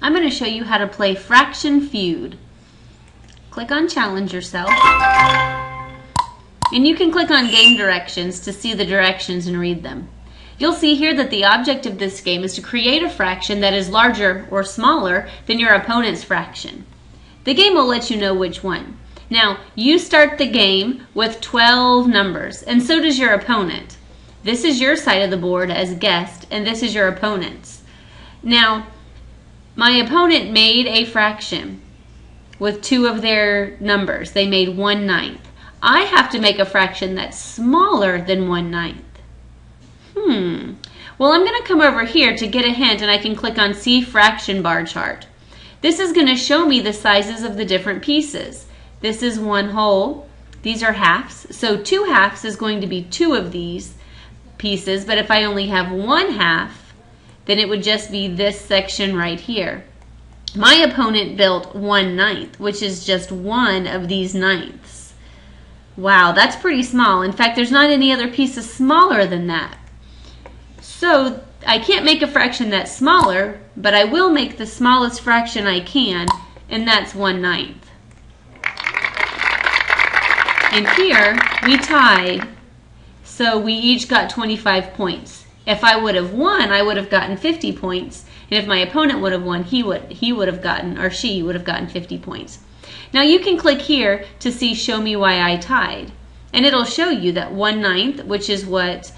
I'm going to show you how to play FractionFued. Click on Challenge Yourself. And you can click on Game Directions to see the directions and read them. You'll see here that the object of this game is to create a fraction that is larger or smaller than your opponent's fraction. The game will let you know which one. Now, you start the game with 12 numbers, and so does your opponent. This is your side of the board as guessed, and this is your opponent's. Now, my opponent made a fraction with 2 of their numbers. They made 1/9. I have to make a fraction that's smaller than 1/9. Well, I'm going to come over here to get a hint, and I can click on See Fraction Bar Chart. This is going to show me the sizes of the different pieces. This is 1 whole. These are halves. So 2 halves is going to be 2 of these pieces, but if I only have 1 half, then it would just be this section right here. My opponent built 1/9, which is just 1 of these ninths. Wow, that's pretty small. In fact, there's not any other pieces smaller than that. So I can't make a fraction that's smaller, but I will make the smallest fraction I can, and that's 1/9. And here we tied, so we each got 25 points. If I would have won, I would have gotten 50 points, and if my opponent would have won, he would have gotten, or she would have gotten 50 points. Now you can click here to see Show Me Why I Tied, and it'll show you that 1/9, which is what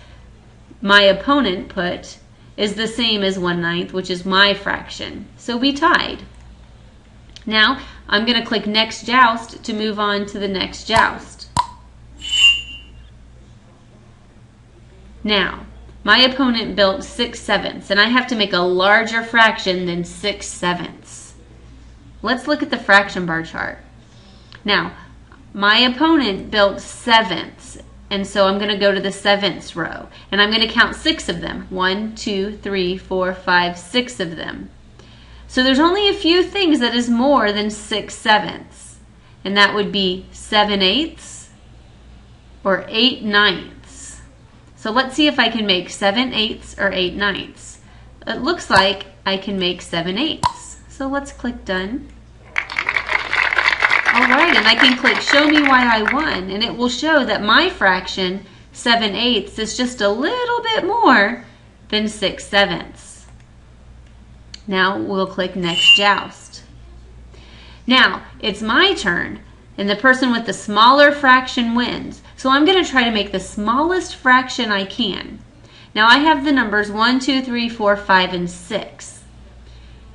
my opponent put, is the same as 1/9, which is my fraction. So we tied. Now I'm going to click Next Joust to move on to the next joust. Now, my opponent built 6/7, and I have to make a larger fraction than 6/7. Let's look at the fraction bar chart. Now, my opponent built 7ths, and so I'm going to go to the 7ths row, and I'm going to count 6 of them. 1, 2, 3, 4, 5, 6 of them. So there's only a few things that is more than 6/7, and that would be 7/8 or 8/9. So let's see if I can make 7/8 or 8/9. It looks like I can make 7/8. So let's click Done. Alright, and I can click Show Me Why I Won, and it will show that my fraction, 7/8, is just a little bit more than 6/7. Now we'll click Next Joust. Now, it's my turn, and the person with the smaller fraction wins. So I'm going to try to make the smallest fraction I can. Now I have the numbers 1, 2, 3, 4, 5, and 6.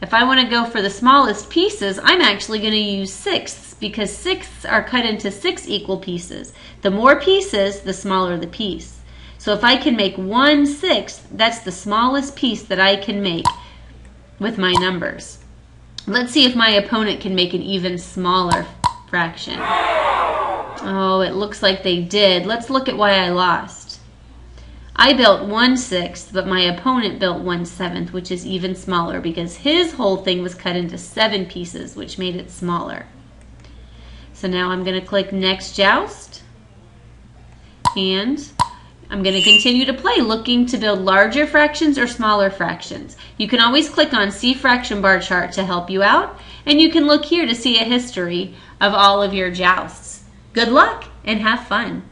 If I want to go for the smallest pieces, I'm actually going to use 6ths, because 6ths are cut into 6 equal pieces. The more pieces, the smaller the piece. So if I can make 1/6, that's the smallest piece that I can make with my numbers. Let's see if my opponent can make an even smaller fraction. Oh, it looks like they did. Let's look at why I lost. I built 1/6, but my opponent built 1/7, which is even smaller because his whole thing was cut into 7 pieces, which made it smaller. So now I'm going to click Next Joust, and I'm going to continue to play, looking to build larger fractions or smaller fractions. You can always click on See Fraction Bar Chart to help you out, and you can look here to see a history of all of your jousts. Good luck and have fun.